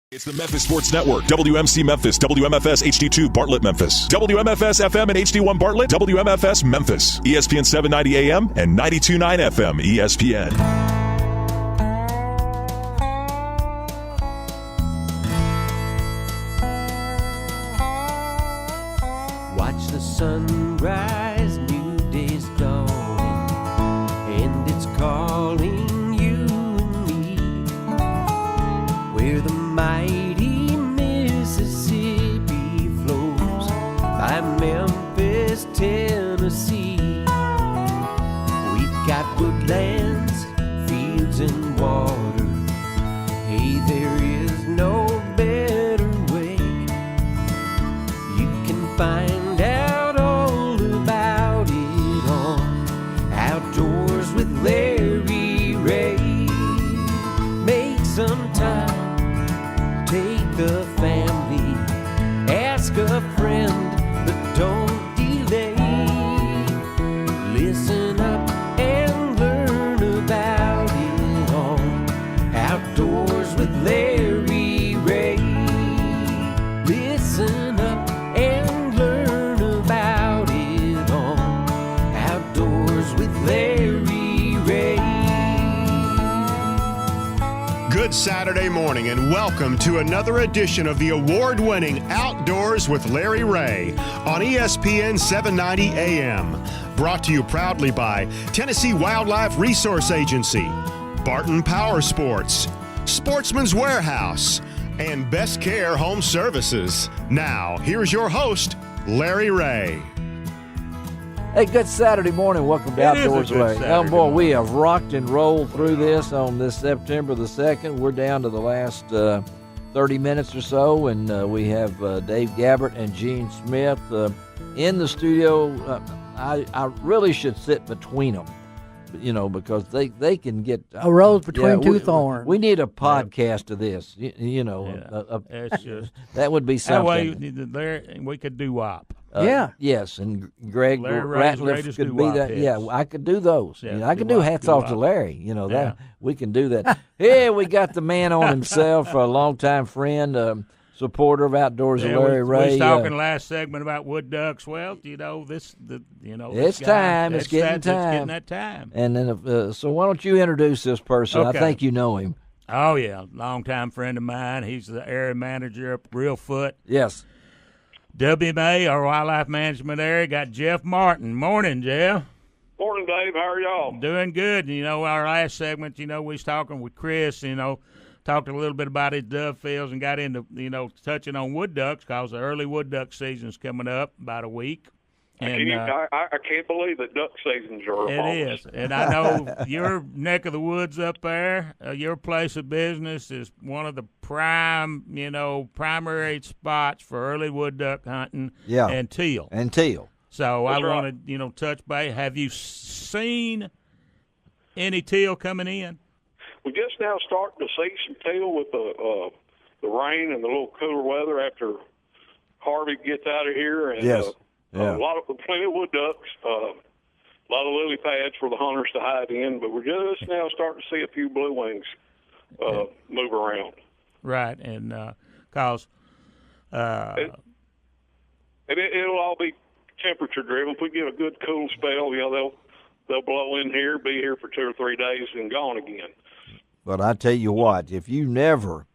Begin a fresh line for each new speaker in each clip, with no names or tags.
It's the Memphis Sports Network, WMC Memphis, WMFS HD2 Bartlett Memphis, WMFS FM and HD1 Bartlett, WMFS Memphis, ESPN 790 AM and 92.9 FM ESPN.
Watch the sunrise, new day's dawning, and it's calling you and me, where the mighty Mississippi flows by Memphis, Tennessee. We've got woodlands, fields, and water. Hey, there is no better way. You can find out all about it on Outdoors with Larry Ray. Make some time. Take the family, ask a friend, but don't delay. Listen up and learn about it on Outdoors with Larry Ray. Listen up and learn about it on Outdoors with Larry Ray.
Good Saturday morning and welcome to another edition of the award-winning Outdoors with Larry Ray on ESPN 790 AM. Brought to you proudly by Tennessee Wildlife Resource Agency, Barton Power Sports, Sportsman's Warehouse, and Best Care Home Services. Now, here's your host, Larry Ray.
Hey, good Saturday morning. Welcome to Outdoors Larry. Oh, boy, we have rocked and rolled through this on this September the 2nd. We're down to the last 30 minutes or so, and we have Dave Gabbert and Gene Smith in the studio. I really should sit between them, you know, because they can get
a rose between two thorns.
We need a podcast of this, you know.
It's just,
that would be something.
That way, we could do WAP.
Yes, and Greg
Larry
Ratliff could be that. Yeah, I could do those.
Yeah,
you know, I could do hats off to Larry. You know that we can do that. Yeah, we got the man on himself, a longtime friend, supporter of Outdoors with Larry Ray.
We was talking last segment about wood ducks. Well, you know
it's
this
time.
Guy,
it's getting time.
It's getting that time.
And then, so why don't you introduce this person?
Okay.
I think you know him.
Oh yeah, longtime friend of mine. He's the area manager up Reelfoot.
Yes.
WMA, our wildlife management area, got Jeff Martin. Morning, Jeff.
Morning, Dave. How are y'all?
Doing good. You know, our last segment, we was talking with Chris, talked a little bit about his dove fields and got into, touching on wood ducks because the early wood duck season's coming up about a week. And,
I can't believe that duck seasons are
It
almost.
is. And I know your neck of the woods up there, your place of business is one of the primary spots for early wood duck hunting and teal. So
That's
I want to, touch base. Have you seen any teal coming in?
We're just now starting to see some teal with the rain and the little cooler weather after Harvey gets out of here. And,
Yes.
Plenty of wood ducks, a lot of lily pads for the hunters to hide in, but we're just now starting to see a few blue wings move around.
Right, and cause
it'll all be temperature driven. If we get a good cool spell, they'll blow in here, be here for 2 or 3 days, and gone again.
But I tell you what, if you never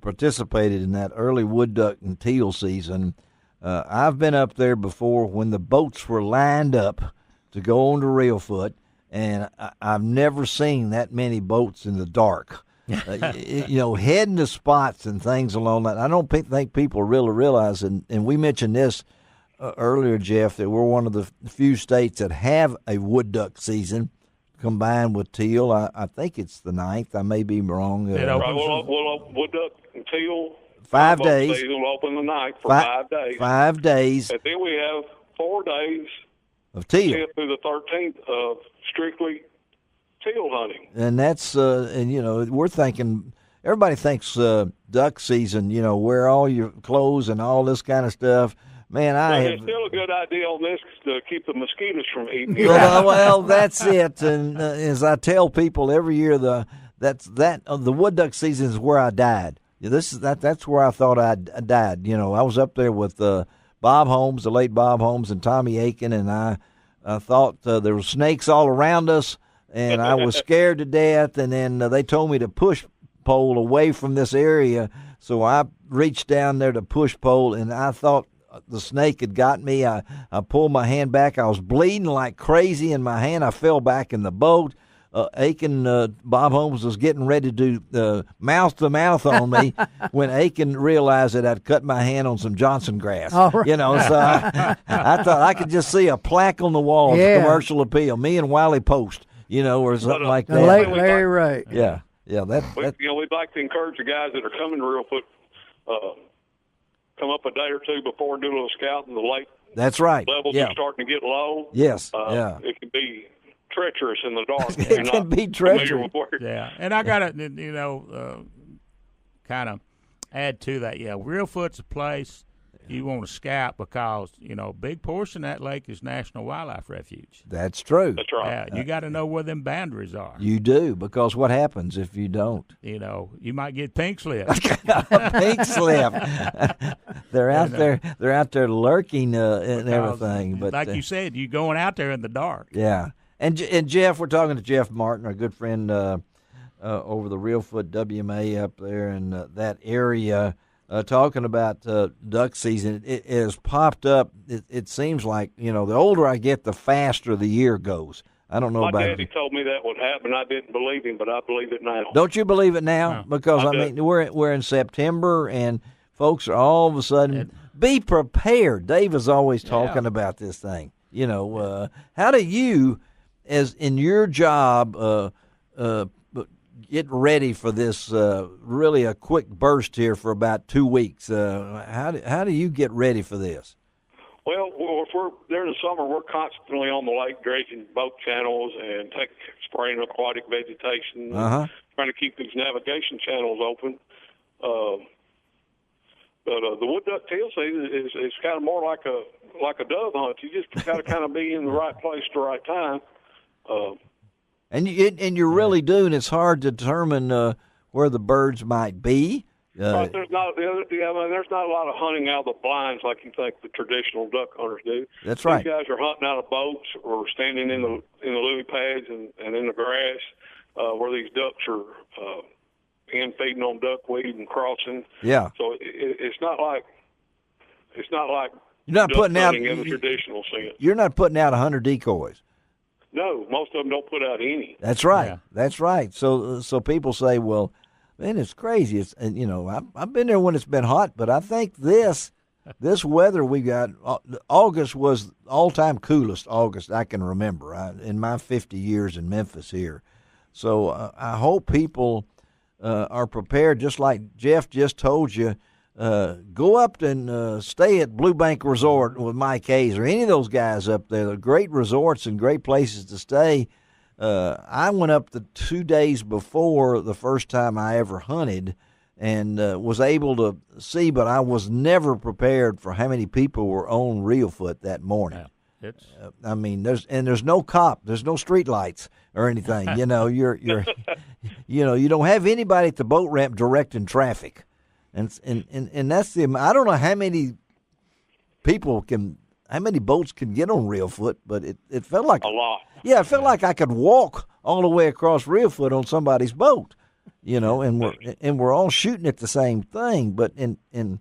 participated in that early wood duck and teal season. I've been up there before when the boats were lined up to go on to Reelfoot, and I've never seen that many boats in the dark. Heading to spots and things along that. I don't think people really realize, and we mentioned this earlier, Jeff, that we're one of the few states that have a wood duck season combined with teal. I think it's the 9th. I may be wrong.
We'll wood duck and teal.
5 days.
We'll open the night for 5 days.
5 days.
And then we have 4 days
of teal
10th through the 13th of strictly teal hunting.
And that's we're thinking. Everybody thinks duck season. Wear all your clothes and all this kind of stuff. Man,
it's still a good idea on this to keep the mosquitoes from eating you.
Well, that's it. And as I tell people every year, the wood duck season is where I died. That's where I thought I died. You know, I was up there with Bob Holmes, the late Bob Holmes, and Tommy Aiken, and I thought there were snakes all around us, and I was scared to death. And then they told me to push pole away from this area, so I reached down there to push pole, and I thought the snake had got me. I pulled my hand back. I was bleeding like crazy in my hand. I fell back in the boat. Aiken, Bob Holmes was getting ready to do mouth to mouth on me when Aiken realized that I'd cut my hand on some Johnson grass.
Oh, right.
You know, so I thought I could just see a plaque on the wall, commercial appeal, me and Wiley Post, you know, or something like
The
that.
late Larry Ray.
Yeah, that
We'd like to encourage the guys that are coming to Reelfoot, come up a day or two before and do a little scouting. The lake
that's right.
levels
Yeah.
are starting to get low.
Yes.
It can be treacherous in the dark. if
It
you're
can
not
be
familiar
treacherous.
with where-
Yeah, and I got to, kind of add to that. Yeah, Reelfoot's a place you want to scout because, a big portion of that lake is National Wildlife Refuge.
That's true.
That's right.
Yeah, you got to know where them boundaries are.
You do, because what happens if you don't?
You might get pink slip.
Pink slip. They're out there. They're out there lurking and
Because,
everything. But
like you said, you going out there in the dark.
yeah. And Jeff, we're talking to Jeff Martin, our good friend over the Reelfoot WMA up there in that area, talking about duck season. It has popped up. It seems like, the older I get, the faster the year goes. I don't know
My
about
daddy told me that would happen. I didn't believe him, but I believe it now.
Don't you believe it now? Because
I
I
do.
mean, we're in September, and folks are all of a sudden be prepared. Dave is always talking about this thing. How do you, as in your job, get ready for this? Really, a quick burst here for about 2 weeks. How do you get ready for this?
Well, if we're during the summer, we're constantly on the lake dredging boat channels and spraying aquatic vegetation, trying to keep these navigation channels open. But the wood duck teal season is kind of more like a dove hunt. You just got to kind of be in the right place at the right time.
And you're really doing. It's hard to determine where the birds might be.
But there's not a lot of hunting out of the blinds like you think the traditional duck hunters do.
That's right.
These guys are hunting out of boats or standing in the lily pads and in the grass where these ducks are feeding on duckweed and crossing.
Yeah.
So it's not like
You're not
duck
putting out.
hunting in the traditional sense.
You're not putting out 100 decoys.
No, most of them don't put out any.
That's right.
Yeah.
That's right. So people say, well, man, it's crazy. It's I've been there when it's been hot, but I think this weather we got. August was all-time coolest August I can remember in my 50 years in Memphis here. So I hope people are prepared, just like Jeff just told you. Go up and stay at Blue Bank Resort with Mike Hayes or any of those guys up there. They're great resorts and great places to stay. I went up the 2 days before the first time I ever hunted and was able to see, but I was never prepared for how many people were on Reelfoot that morning.
Yeah.
I mean, there's no cop, there's no street lights or anything. You're you don't have anybody at the boat ramp directing traffic. And that's I don't know how many boats can get on Reelfoot, but it felt like
A lot.
Yeah, it felt like I could walk all the way across Reelfoot on somebody's boat, and we're all shooting at the same thing. But in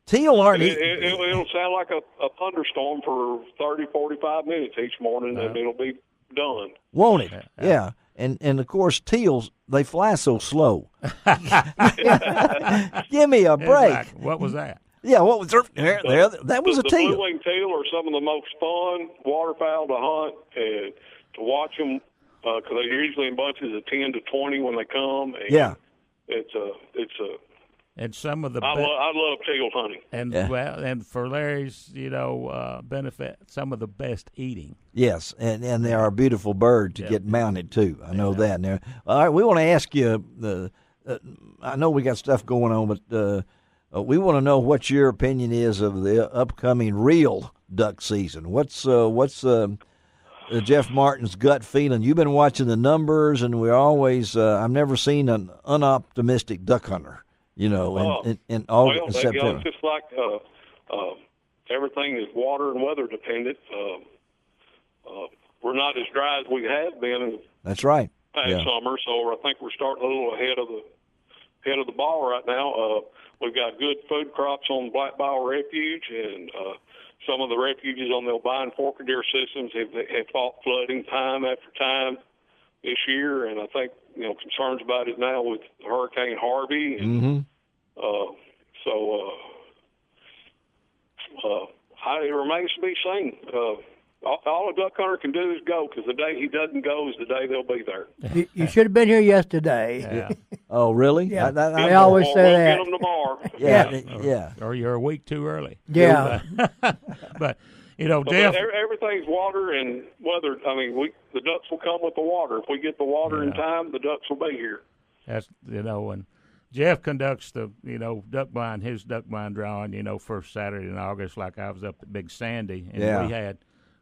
teal aren't.
It'll sound like a thunderstorm for 30, 45 minutes each morning, and it'll be done.
Won't it? Yeah. And of course, teals, they fly so slow. Give me a break.
Exactly. What was that?
Yeah, what was there? That was a
The
teal.
blue-winged teal are some of the most fun waterfowl to hunt and to watch them because they're usually in bunches of 10 to 20 when they come. And
Yeah.
it's a.
And some of the
I love teal hunting.
and and for Larry's benefit, some of the best eating.
Yes, and they are a beautiful bird to get mounted too. I know that. Now, all right, we want to ask you. I know we got stuff going on, but we want to know what your opinion is of the upcoming real duck season. What's Jeff Martin's gut feeling? You've been watching the numbers, and we're always. I've never seen an unoptimistic duck hunter. In August and September.
It's just like everything is water and weather dependent. We're not as dry as we have been.
That's right.
Past summer, so I think we're starting a little ahead of the ball right now. We've got good food crops on Black Bile Refuge, and some of the refuges on the O'Brien Forkadere systems have fought flooding time after time this year, and I think concerns about it now with Hurricane Harvey, and it remains to be seen. All a duck hunter can do is go, because the day he doesn't go is the day they'll be there.
You should have been here yesterday.
Yeah.
Oh, really?
Yeah. They always say that.
Get them tomorrow.
Yeah.
Or you're a week too early.
Yeah.
But Jeff.
Everything's water and weather. I mean, the ducks will come with the water. If we get the water in time, the ducks will be here.
That's and Jeff conducts the his duck blind drawing first Saturday in August, like I was up at Big Sandy, and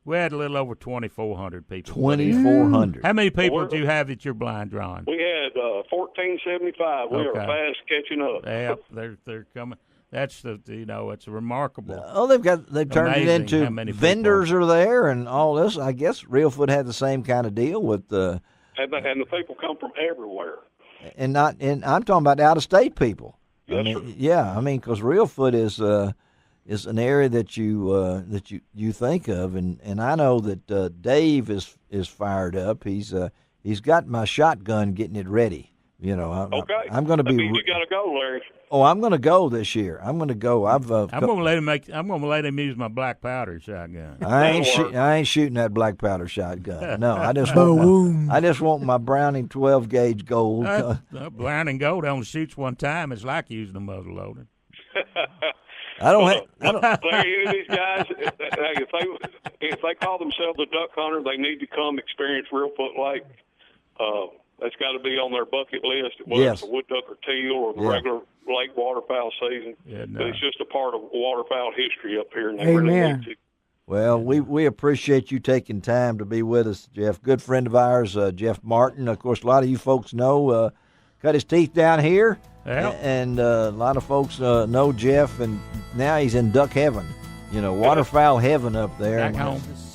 we had a little over 2,400 people.
2,400.
How many people do you have at your blind drawing?
We had 1,475. We are fast catching up.
Yeah, they're coming. That's it's remarkable.
Oh, they've turned it into vendors are there and all this. I guess Reelfoot had the same kind of deal with the.
And the people come from everywhere.
And I'm talking about out of state people.
Yes,
sir.
Yeah,
because Reelfoot is an area that you think of, and I know that Dave is fired up. He's got my shotgun getting it ready.
Okay.
I'm going to be.
You got to go, Larry.
Oh, I'm going to go this year. I'm going to go. I'm going
to let him use my black powder shotgun.
I ain't shooting that black powder shotgun. No, I just want my Browning 12 gauge gold.
Browning gold only shoots one time. It's like using a muzzle loader.
Larry, these guys, if they call themselves a duck hunter, they need to come experience Reelfoot Lake. That's got to be on their bucket list, whether it's a wood duck or teal or the regular lake waterfowl season. But it's just a part of waterfowl history up here, and they really need to.
Well, we appreciate you taking time to be with us, Jeff. Good friend of ours, Jeff Martin. Of course, a lot of you folks know, cut his teeth down here.
Yeah.
And a lot of folks know Jeff, and now he's in duck heaven. Waterfowl heaven up there.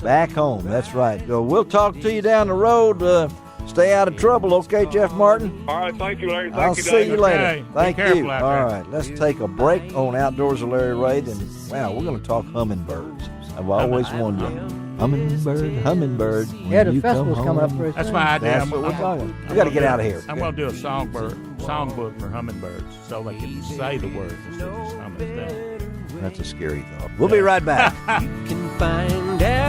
Back home, that's right. So we'll talk to you down the road. Stay out of trouble, okay, Jeff Martin?
All right, thank you, Larry.
I'll see you later.
Okay.
Thank
Be careful
you.
out
All
there.
right, let's take a break on Outdoors with Larry Ray. And wow, we're going to talk hummingbirds. I've always wanted them. Hummingbird.
Yeah, the festival's coming up very
That's
soon.
my idea.
That's what we're talking. We got to get out of here.
I'm going to do a songbook for hummingbirds so they can say the words instead of just humming them.
That's a scary thought. We'll be right back.
You can find out